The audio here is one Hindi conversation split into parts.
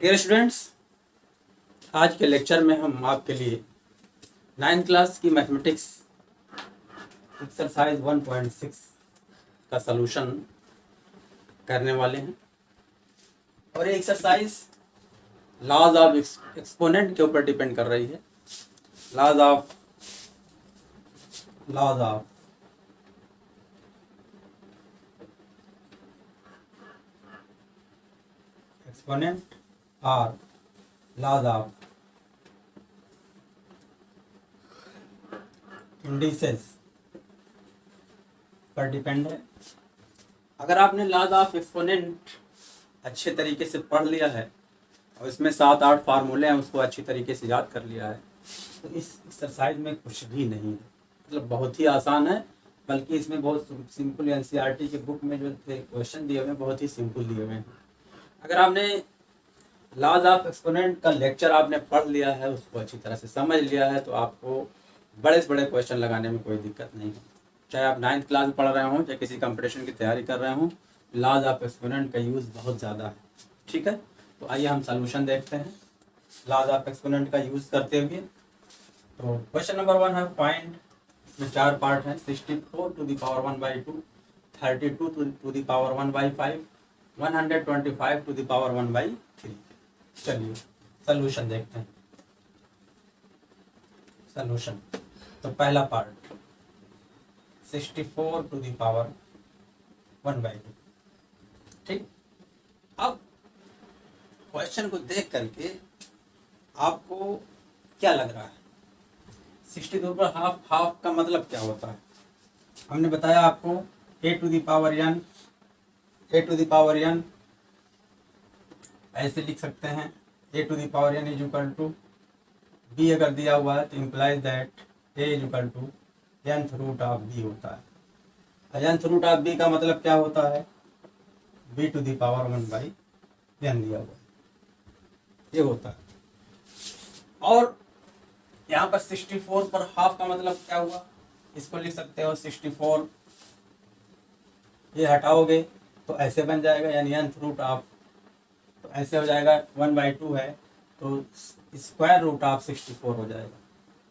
डियर स्टूडेंट्स, आज के लेक्चर में हम आपके लिए 9th क्लास की मैथमेटिक्स एक्सरसाइज 1.6 का सलूशन करने वाले हैं। और ये एक्सरसाइज लॉज ऑफ एक्सपोनेंट के ऊपर डिपेंड कर रही है। लॉज ऑफ एक्सपोनेंट और लॉज ऑफ इंडिसेस पर डिपेंड है। अगर आपने लॉज ऑफ एक्सपोनेंट अच्छे तरीके से पढ़ लिया है और इसमें 7-8 फार्मूले हैं, उसको अच्छी तरीके से याद कर लिया है, तो इस एक्सरसाइज में कुछ भी नहीं है। मतलब बहुत ही आसान है, बल्कि इसमें बहुत सिंपल एनसीईआरटी के बुक में जो क्वेश्चन दिए हुए हैं बहुत ही सिंपल दिए हुए हैं। अगर आपने लॉज ऑफ एक्सपोनेंट का लेक्चर आपने पढ़ लिया है, उसको अच्छी तरह से समझ लिया है, तो आपको बड़े से बड़े क्वेश्चन लगाने में कोई दिक्कत नहीं है। चाहे आप 9th क्लास में पढ़ रहे हों, चाहे किसी कंपटीशन की तैयारी कर रहे हों, लॉज ऑफ एक्सपोनेंट का यूज़ बहुत ज़्यादा है। ठीक है, तो आइए हम सॉल्यूशन देखते हैं लॉज ऑफ एक्सपोनेंट का यूज़ करते हुए। तो क्वेश्चन नंबर 1 है फाइंड। इसमें 4 पार्ट हैं। 64 to the power 1/2, 32 to the power 1/5, 125 to the power 1/3। चलिए सॉल्यूशन देखते हैं। सॉल्यूशन, तो पहला पार्ट 64 टू द पावर 1/2। ठीक, अब क्वेश्चन को देख करके आपको क्या लग रहा है? 62 पर हाफ का मतलब क्या होता है? हमने बताया आपको a to the power n ऐसे लिख सकते हैं। a to the power n is equal to b अगर दिया हुआ है तो implies that a is equal to nth root of b होता है। nth रूट ऑफ b का मतलब क्या होता है? b to the power 1/n दिया हुआ है, ये होता है। और यहाँ पर 64 पर हाफ का मतलब क्या हुआ? इसको लिख सकते हो 64, ये हटाओगे तो ऐसे बन जाएगा, यानी nth रूट ऑफ, तो ऐसे हो जाएगा 1/2 है तो स्क्वायर रूट ऑफ 64 हो जाएगा।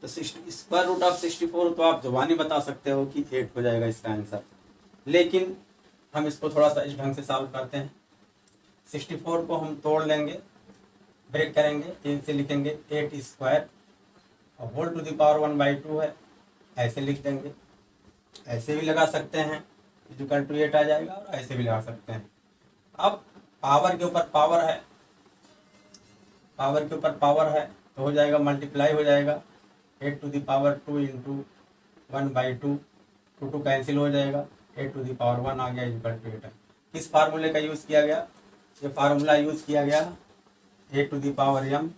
तो स्क्वायर रूट ऑफ 64 तो आप जुबानी बता सकते हो कि 8 हो जाएगा इसका आंसर। लेकिन हम इसको थोड़ा सा इस ढंग से सॉल्व करते हैं। 64 को हम तोड़ लेंगे, ब्रेक करेंगे, इनसे लिखेंगे 8 स्क्वायर और होल टू द पावर 1/2 है, ऐसे लिख देंगे। ऐसे भी लगा सकते हैं, इक्वल टू 8 आ जाएगा, और ऐसे भी लगा सकते हैं। अब पावर के ऊपर पावर है, पावर के ऊपर पावर है तो हो जाएगा मल्टीप्लाई हो जाएगा 8 to the power 2 into 1/2, 2 cancel हो जाएगा, 8 टू द पावर 1 आ गया, इक्वल टू 8 है। किस फार्मूले का यूज़ किया गया? ये फार्मूला यूज़ किया गया a to the power m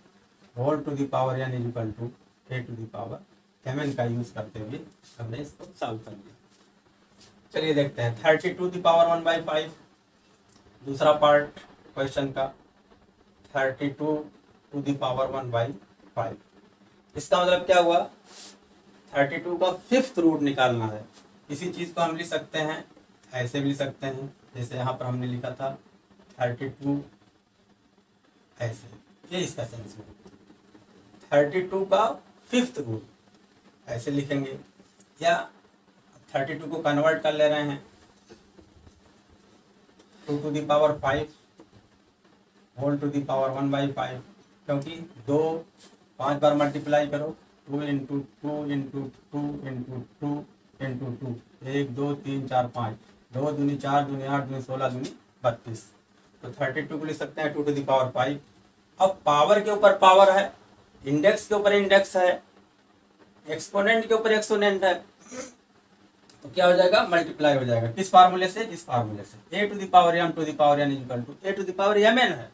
whole to the power n is equal to a to the power mn का यूज़ करते हुए हमने इसको सॉल्व कर लिया। चलिए देखते हैं 32 टू द पावर 1/5, दूसरा पार्ट क्वेश्चन का 32 टू द पावर 1/5। इसका मतलब क्या हुआ? 32 का 5th रूट निकालना है। इसी चीज़ को हम लिख सकते हैं, ऐसे भी लिख सकते हैं, जैसे यहाँ पर हमने लिखा था 32 ऐसे, ये इसका सेंस है। 32 का 5th रूट ऐसे लिखेंगे, या 32 को कन्वर्ट कर ले रहे हैं 2 to the power 5 whole to the power 1/5, क्योंकि 2 5 बार मल्टीप्लाई करो, 2 इंटू 2 इंटू 2 इंटू 2 इंटू 2, 1 2 3 4 5, 2 दूनी 4 दूनी 8 दूनी 16 दूनी 32, तो 32 को लिख सकते हैं 2 टू द पावर 5। अब पावर के ऊपर पावर है, इंडेक्स के ऊपर इंडेक्स है, एक्सपोनेंट के ऊपर एक्सपोनेंट है, तो क्या हो जाएगा? मल्टीप्लाई हो जाएगा। किस फार्मूले से? इस फार्मूले से। a to the power m to the power n is equal to a to the power mn है,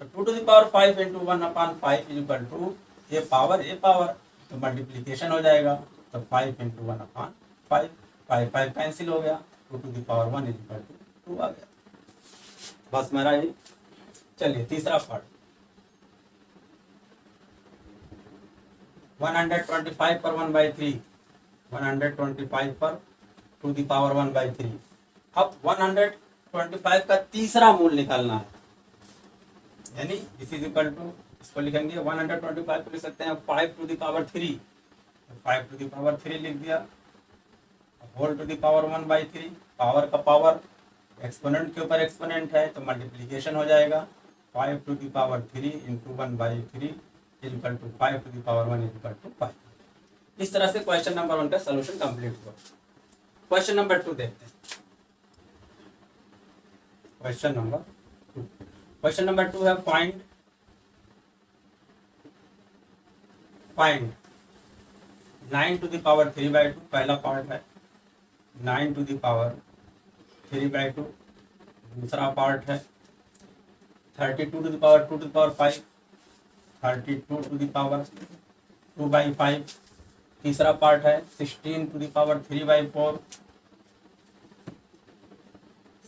तो 2 to the power 5 into 1/5 is equal to a power, तो मल्टीप्लीकेशन हो जाएगा, तो 5 इंटू 1/5, 5 कैंसिल हो गया, 2 to the power 1 is equal to 2 आ गया। बस मेरा ये। चलिए तीसरा पार्ट 125 पर 1/3, 125 पर टू द पावर 1/3। अब 125 का तीसरा मूल निकालना है। यानी दिस इज इक्वल टू, इसको लिखेंगे 125 को लिख सकते हैं 5 to the power 3, 5 to the power 3 लिख दिया, whole to the power 1/3, power का पावर एक्सपोनेंट के ऊपर एक्सपोनेंट है तो मल्टीप्लीकेशन हो जाएगा, 5 to the power 3 into 1/3 is equal to 5 to the power 1 is equal to 5। इस तरह से क्वेश्चन नंबर 1 का सोल्यूशन कंप्लीट हुआ। क्वेश्चन नंबर 2 देखते हैं। क्वेश्चन नंबर 2, क्वेश्चन नंबर 2 है फाइंड 9 टू द पावर 3/2, पहला पार्ट है 9 टू द पावर 3/2, दूसरा पार्ट है 32 to the power 2 to the power 5, 32 to the power 2/5, तीसरा पार्ट है 16 to the power 3/4,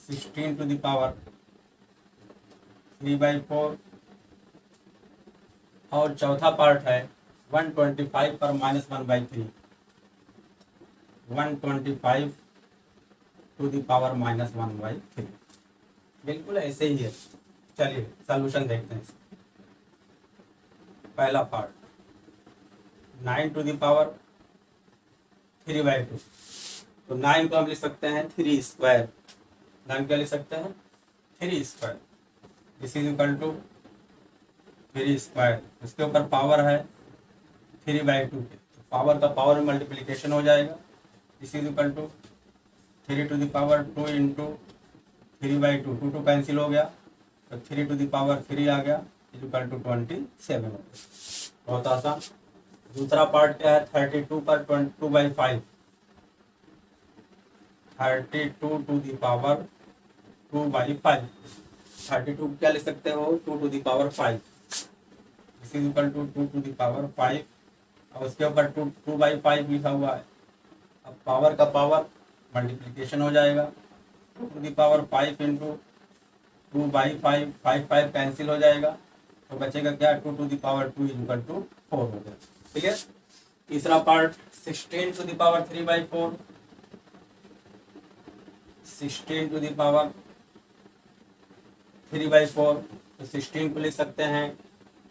16 to the power 3/4, और चौथा पार्ट है 125 पर -1/3, 125 टू द पावर -1/3। बिल्कुल ऐसे ही है। चलिए सॉल्यूशन देखते हैं। पहला पार्ट 9 टू द पावर 3/2, तो 9 को हम लिख सकते हैं 3 स्क्वायर, 9 क्या लिख सकते हैं 3 square, this is equal to 3 square, उसके ऊपर पावर है 3/2 के, तो पावर का पावर में मल्टीप्लीकेशन हो जाएगा, this is equal to 3 to the power 2 into 3/2, 2 2 cancel हो गया तो 3 टू द पावर 3 आ गया इज इक्वल टू 27 हो गया, बहुत आसान। दूसरा पार्ट क्या है 32 पर 2/5, 32 टू द पावर 2/5, 32 क्या लिख सकते हो 2 टू द पावर 5, इस is equal to 2 to the power 5, और उसके ऊपर 2/5 लिखा हुआ है। अब पावर का पावर मल्टीप्लीकेशन हो जाएगा, 2 to the power 5 into 2/5, 5 cancel हो जाएगा तो बचेगा क्या 2 to the power 2 is equal to 4 हो गया, क्लियर। तीसरा part 16 to the power 3/4, 16 to the power 3/4, तो 16 को लिख सकते हैं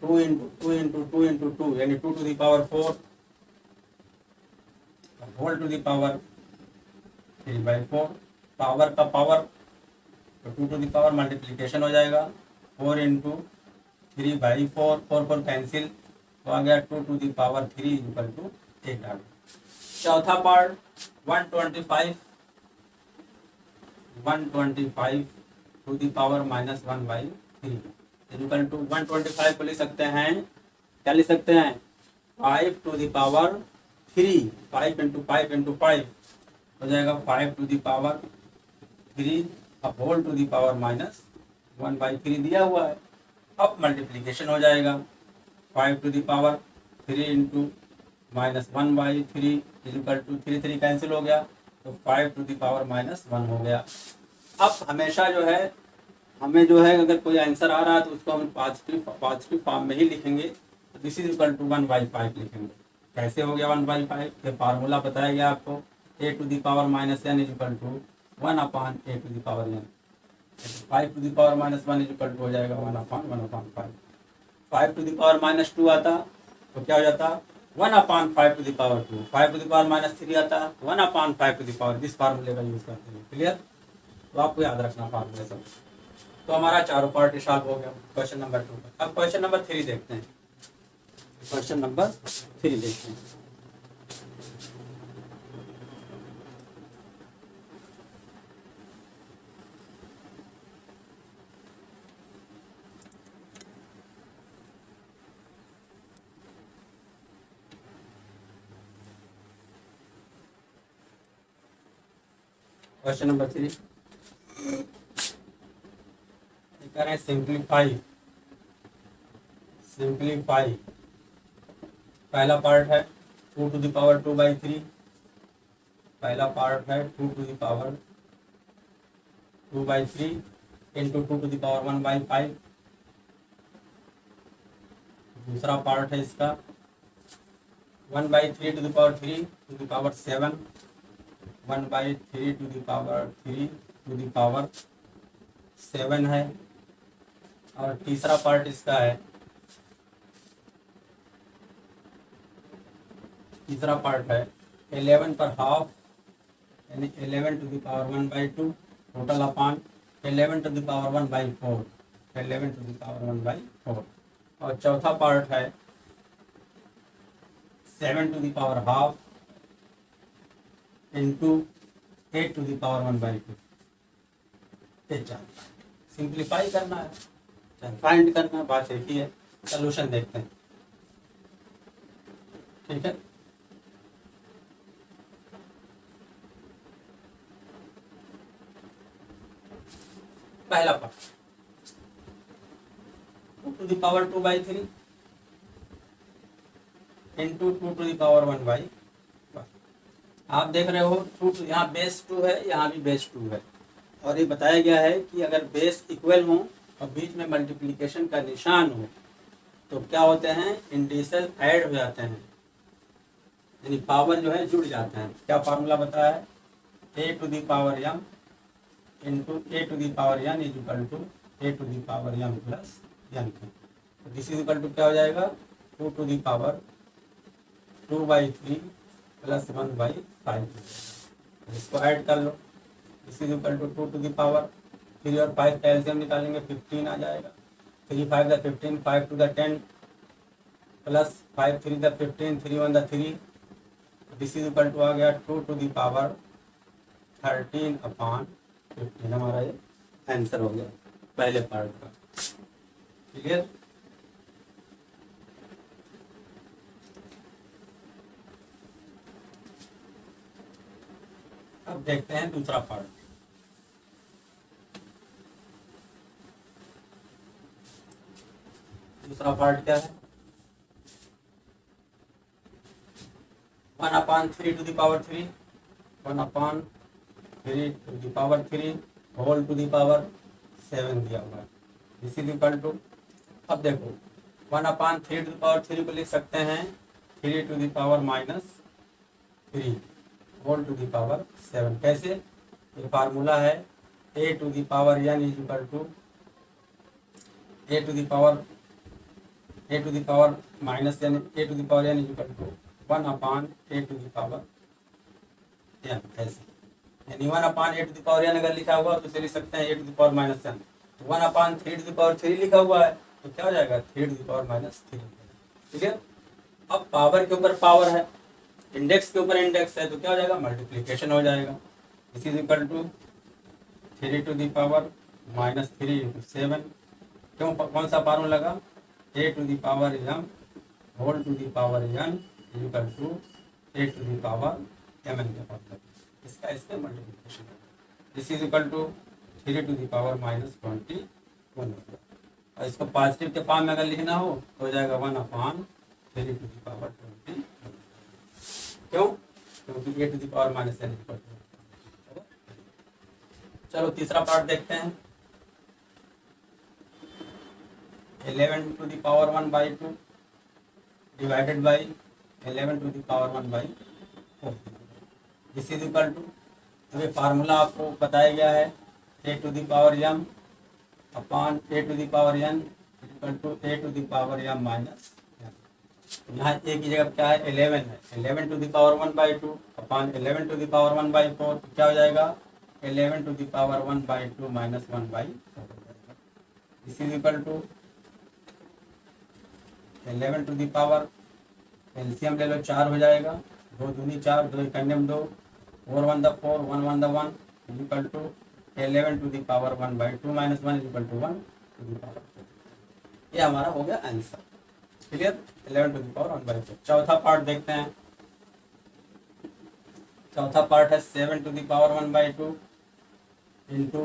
2 इंटू 2 इंटू 2 इंटू 2 यानी 2 to the power 4 whole to the power 3/4, power का पावर तो 2 टू द पावर मल्टीप्लीकेशन हो जाएगा 4 इंटू 3/4, 4 कैंसिल तो आ गया 2 to the power 3 equal to 8 आ गया। चौथा part 125 to the power -1/3 equal to 125 को लिख सकते हैं, क्या लिख सकते हैं 5 to the power 3, 5 into 5 into 5 हो जाएगा 5 टू द पावर 3 अब होल टू द पावर -1/3 दिया हुआ है। अब मल्टीप्लीकेशन हो जाएगा 5 to the power 3 into -1/3 is equal to 3 cancel हो गया तो 5 टू द पावर -1 हो गया। अब हमेशा जो है हमें जो है अगर कोई आंसर आ रहा है तो उसको हम पॉजिटिव फॉर्म में ही लिखेंगे, तो दिस इज इक्वल टू 1/5 लिखेंगे। कैसे हो गया 1/5, ये फार्मूला बताया गया आपको, a to the power -n is equal to 1/a to the power n, 5 to the power -1 is equal to हो जाएगा 1/1/5, 5 टू द पावर -2 आता तो क्या हो जाता 1/5 to the power 2, 5 to the power -3 आता 1/5 टू द पावर, दिस फार्मूले का यूज करते हैं, क्लियर। तो आपको याद रखना फार्मूले सब। तो हमारा चारों पार्ट सॉल्व हो गया क्वेश्चन नंबर 2 का। अब क्वेश्चन नंबर 3 देखते हैं, क्वेश्चन नंबर 3 देखते हैं। क्वेश्चन नंबर 3 कह रहे हैं सिंप्लीफाई। पहला पार्ट है 2 टू द पावर 2/3, पहला पार्ट है 2 to the power 2/3 into 2 to the power 1/5, दूसरा पार्ट है इसका 1/3 to the power 3 to the power 7, 1/3 to the power 3 to the power 7 है, और तीसरा पार्ट इसका है, तीसरा पार्ट है 11 पर हाफ यानी 11 to the power 1/2 total upon 11 to the power 1/4, 11 to the power 1/4। और चौथा पार्ट है 7 to the power half into 8 to the power 1/2। ये चार सिंप्लीफाई करना है, फाइंड करना है, बात एक ही है। सोल्यूशन देखते हैं, ठीक है। पहला part 2 to the power 2/3 into 2 to the power 1/1। आप देख रहे हो 2, यहाँ बेस 2 है, यहाँ भी बेस 2 है। और ये बताया गया है कि अगर बेस इक्वल हो और बीच में मल्टीप्लिकेशन का निशान हो तो क्या होते हैं, इंडिसेस ऐड हो जाते हैं, यानी पावर जो है जुड़ जाते हैं। क्या फार्मूला बताया है, a to the power m into a to the power n is equal to a to the power m plus n। This is equal to क्या हो जाएगा, 2 टू द पावर 2/3 प्लस 1/5। इसको ऐड कर लो, this is equal to 2 to the power 3 और 5 का एलसीएम निकालेंगे 15 आ जाएगा। 3 5 द 15, 5 टू द 10 प्लस 5 3 द 15, 3 1 द 3। दिस इज इक्वल टू आ गया 2 टू द पावर 13/15। हमारा ये आंसर हो गया पहले पार्ट का। क्लियर। अब देखते हैं दूसरा पार्ट। दूसरा पार्ट क्या है, 1/3 to the power 3, 1/3 to the power 3 whole to the power 7 दिया हुआ है। दिस इज इक्वल टू, अब देखो 1/3 टू द पावर 3 को लिख सकते हैं 3 to the power -3 whole to the power 7। कैसे, ये फार्मूला है a to the power n is equal to a to the power n, a to the power n is equal to 1/a to the power n। ऐसे यानी 1/a to the power n अगर लिखा हुआ तो इसे लिख सकते हैं a to the power -n। तो 1/3 टू द पावर 3 लिखा हुआ है तो क्या हो जाएगा 3 टू द पावर -3। ठीक है। अब पावर के ऊपर पावर है, इंडेक्स के ऊपर इंडेक्स है, तो क्या हो जाएगा, मल्टीप्लिकेशन हो जाएगा। This is equal to 3 to the power -3 into 7। क्यों, कौन सा फार्मूला लगा, a to the power m whole to the power n is equal to a to the power mn के फॉर्मूला। इसका इसमें मल्टीप्लिकेशन होगा। This is equal to 3 to the power -21 हो गया। और इसको पॉजिटिव के फॉर्म में अगर लिखना हो तो हो जाएगा 1/3 टू द पावर 20। क्यों, क्योंकि a to the power -n equal to. चलो तीसरा पार्ट देखते हैं, 11 to the power 1/2 divided by 11 to the power 1/4। This is equal to, अभी फार्मूला आपको बताया गया है a to the power m upon a to the power n equal to a to the power m minus n। यहाँ a की जगह क्या है, 11 है, 11 to the power 1/2 upon 11 to the power 1/4 क्या हो जाएगा, 11 टू द पावर 1/2 माइनस 1/4 हो जाएगा। This is equal to 11 to the power, LCM ले लो 4 हो जाएगा, 2 दूनी 4, 2 इकन्यम 2, 4 1 द 4, 1 1 द 1 is equal to 11 to the power 1/2 minus 1 is equal to 1 to the power 4। ये हमारा हो गया answer. Clear, 11 to the power 1/4। चौथा पार्ट देखते हैं। चौथा पार्ट है 7 to the power 1/2 into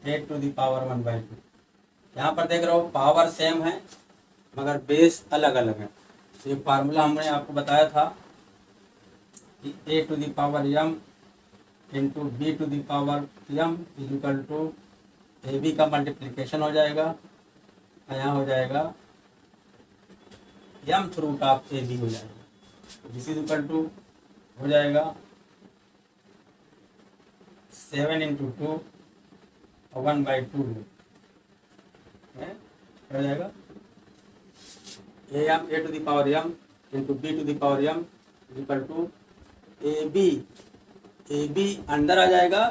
8 to the power 1/2। यहाँ पर देख रहे हो पावर सेम है मगर बेस अलग अलग है। तो ये फार्मूला हमने आपको बताया था कि a to the power m into b to the power m is equal to ab का मल्टीप्लिकेशन हो जाएगा, यहाँ हो जाएगा m रूट ऑफ ab हो जाएगा। दिस इज इक्वल टू हो जाएगा 7 इंटू 2 1/2 क्या हो जाएगा, a to the power m into b to the power m equal to A B अंदर आ जाएगा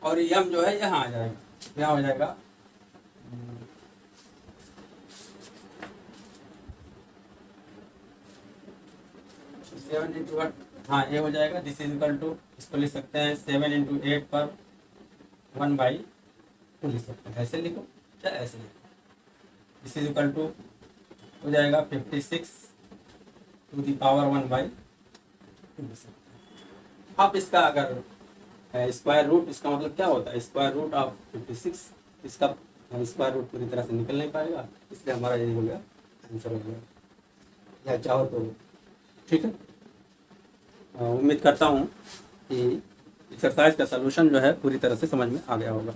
और m जो है यहाँ आ जाएगा, यहाँ हो जाएगा 7 इंटू 8, हाँ ये हो जाएगा। दिस इज इक्वल टू, इसको लिख सकते हैं 7 इंटू 8 पर 1/2 लिख सकते हैं, ऐसे लिखो चाहे ऐसे लिखो। दिस इज इक्वल टू हो जाएगा 56 टू द पावर 1/2 लिख सकते हैं। अब इसका अगर स्क्वायर रूट, इसका मतलब क्या होता है, स्क्वायर रूट ऑफ 56, इसका स्क्वायर रूट पूरी तरह से निकल नहीं पाएगा, इसलिए हमारा ये हो गया आंसर हो गया, या चाहो तो ठीक है। उम्मीद करता हूँ कि एक्सरसाइज का सलूशन जो है पूरी तरह से समझ में आ गया होगा।